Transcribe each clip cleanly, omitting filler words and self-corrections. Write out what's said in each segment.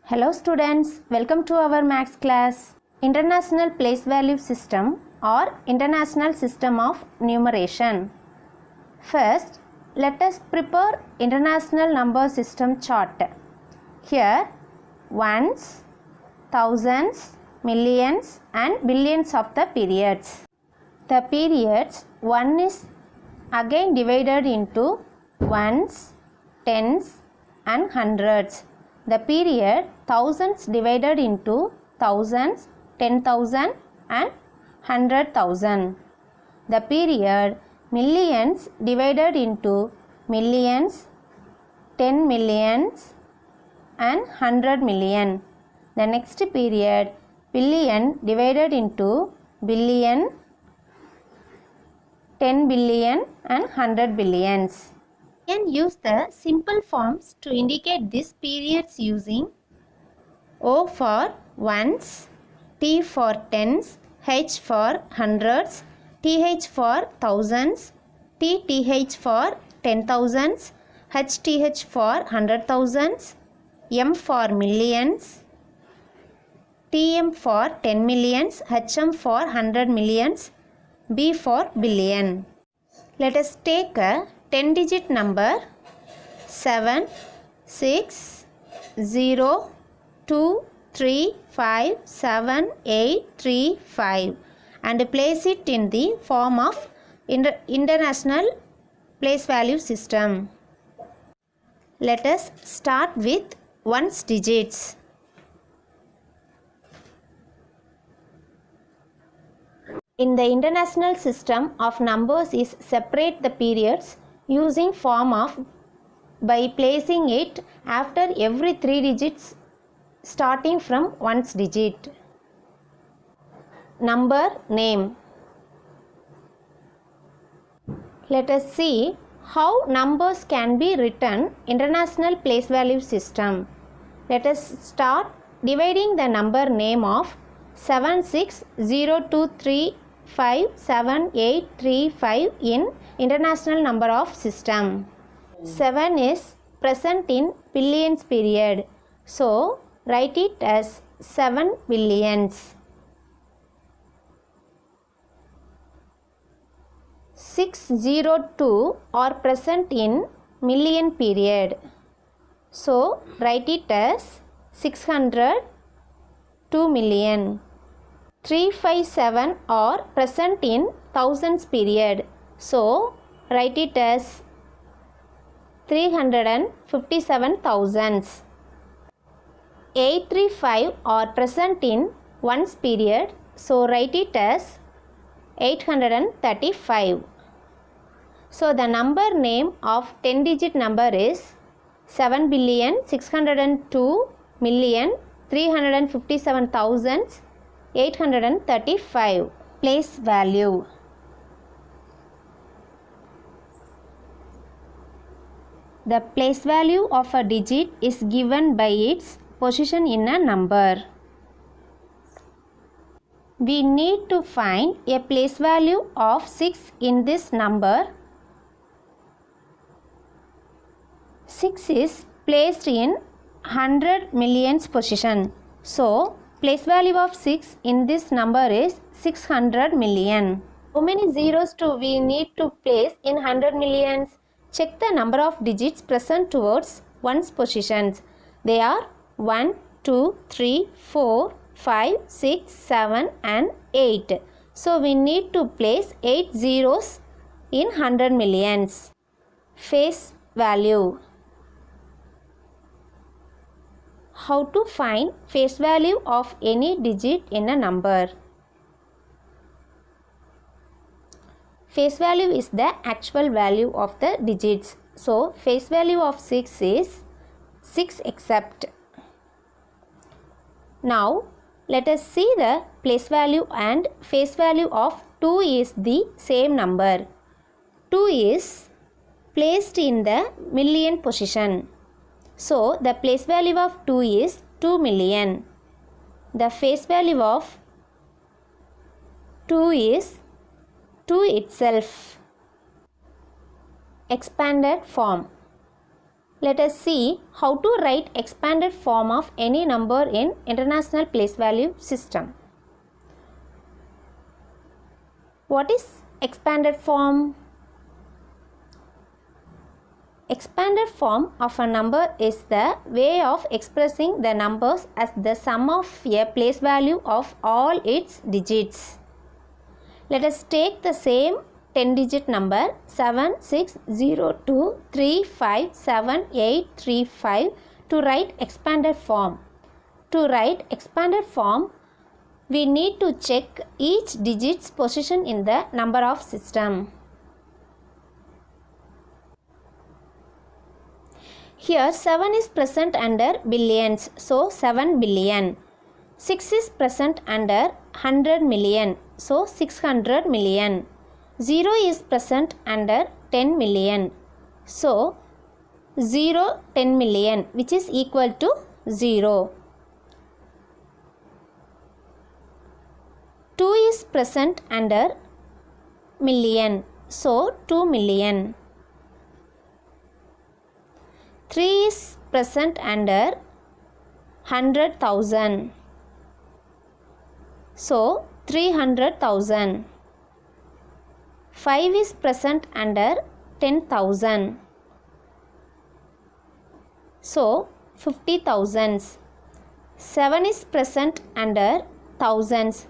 Hello students, welcome to our maths class. International Place Value System or International System of Numeration. First, let us prepare International Number System chart. Here, ones, thousands, millions and billions of the periods. The periods 1 is again divided into ones, tens and hundreds. The period thousands divided into thousands, 10,000 and 100,000. The period millions divided into millions, 10 millions and 100 million. The next period billion divided into billion, 10 billion and 100 billions. We can use the simple forms to indicate these periods using O for ones, T for tens, H for hundreds, TH for thousands, TTH for 10,000s, HTH for 100,000s, M for millions, TM for 10 millions, HM for 100 millions, B for billion. Let us take a 10-digit number 7, 6, 0, 2, 3, 5, 7, 8, 3, 5 and place it in the form of International Place Value System. Let us start with ones digits. In the International System of Numbers is separate the periods using form of by placing it after every 3 digits starting from ones digit. Number name. Let us see how numbers can be written International Place Value System. Let us start dividing the number name of 7602357835 in International Number of System. 7 is present in billions period. So, write it as 7 billions. 602 are present in million period. So, write it as 602 million. 357 are present in thousands period. So, write it as 357 thousands. 835 are present in ones period. So, write it as 835. So, the number name of 10-digit number is 7,602,357,835. Place value. The place value of a digit is given by its position in a number. We need to find a place value of 6 in this number. 6 is placed in 100 millions position. So, place value of 6 in this number is 600 million. How many zeros do we need to place in 100 millions? Check the number of digits present towards ones positions. They are 1, 2, 3, 4, 5, 6, 7 and 8. So, we need to place 8 zeros in 100 millions. Face value. How to find face value of any digit in a number? Face value is the actual value of the digits. So, face value of 6 is 6 except. Now, let us see the place value and face value of 2 is the same number. 2 is placed in the million position. So, the place value of 2 is 2 million. The face value of 2 is 2 itself. Expanded form. Let us see how to write expanded form of any number in International Place Value System. What is expanded form? Expanded form of a number is the way of expressing the numbers as the sum of a place value of all its digits. Let us take the same 10-digit number 7602357835 to write expanded form. To write expanded form, we need to check each digit's position in the number of system. Here 7 is present under billions, so 7 billion. 6 is present under 100 million, so 600 million. 0 is present under 10 million, so 10 million, which is equal to 0. 2 is present under million, so 2 million. 3 is present under 100,000, so 300,000. 5 is present under 10,000, so 50,000. 7 is present under thousands,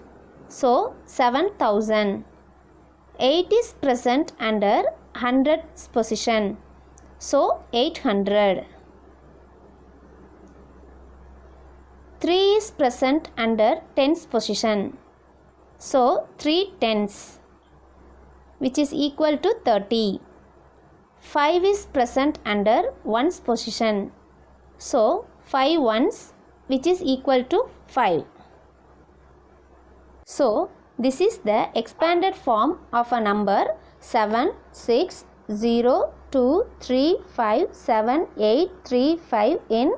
so 7,000. 8 is present under hundreds position, so 800. 3 is present under tens position, so 3 tens, which is equal to 30. 5 is present under ones position, so 5 ones, which is equal to 5. So this is the expanded form of a number 7602357835 in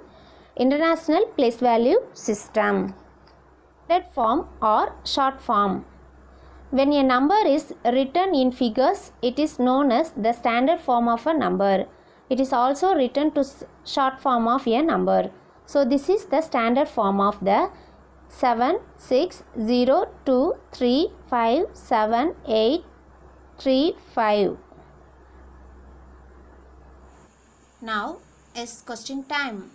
International Place Value System. Standard form or short form. When a number is written in figures, it is known as the standard form of a number. It is also written to short form of a number. So this is the standard form of the 7602357835. Now is question time.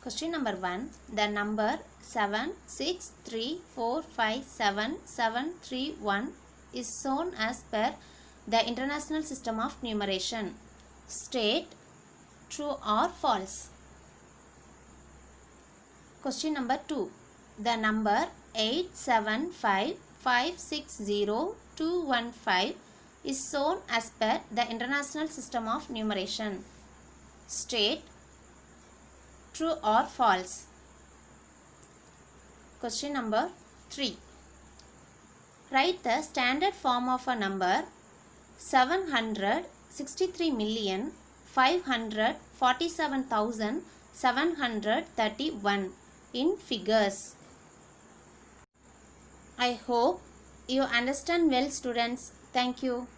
Question number 1. The number 763457731 is shown as per the International System of Numeration. State true or false. Question number 2. The number 875560215 is shown as per the International System of Numeration. State true or false. Question number 3. Write the standard form of a number 763,547,731 in figures. I hope you understand well, students. Thank you.